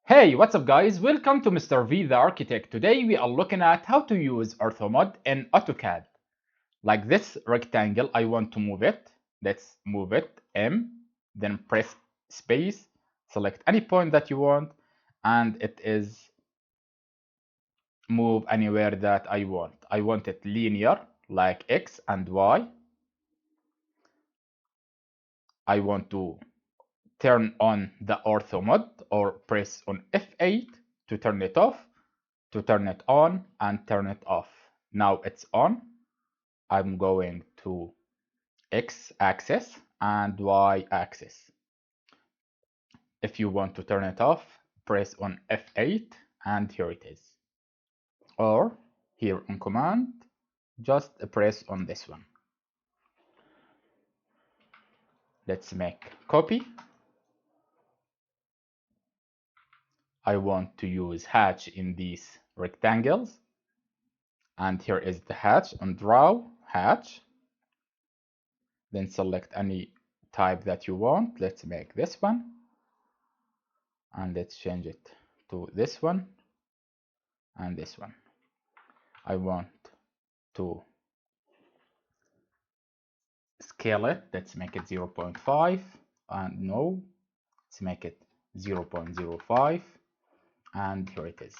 Hey, what's up guys? Welcome to Mr. V the Architect. Today we are looking at how to use Ortho Mode in AutoCAD. Like this rectangle, I want to move it. Let's move it, M, then press space, select any point that you want, and it is move anywhere that I want. I want it linear, like X and Y. I want to turn on the Ortho Mode or press on F8 to turn it off, to turn it on and turn it off. Now it's on. I'm going to X axis and Y axis. If you want to turn it off, press on F8 and here it is. Or here on command, just press on this one. Let's make copy. I want to use hatch in these rectangles. And here is the hatch on draw hatch. Then select any type that you want. Let's make this one. And let's change it to this one and this one. I want to scale it. Let's make it 0.5 and no, let's make it 0.05 and here it is.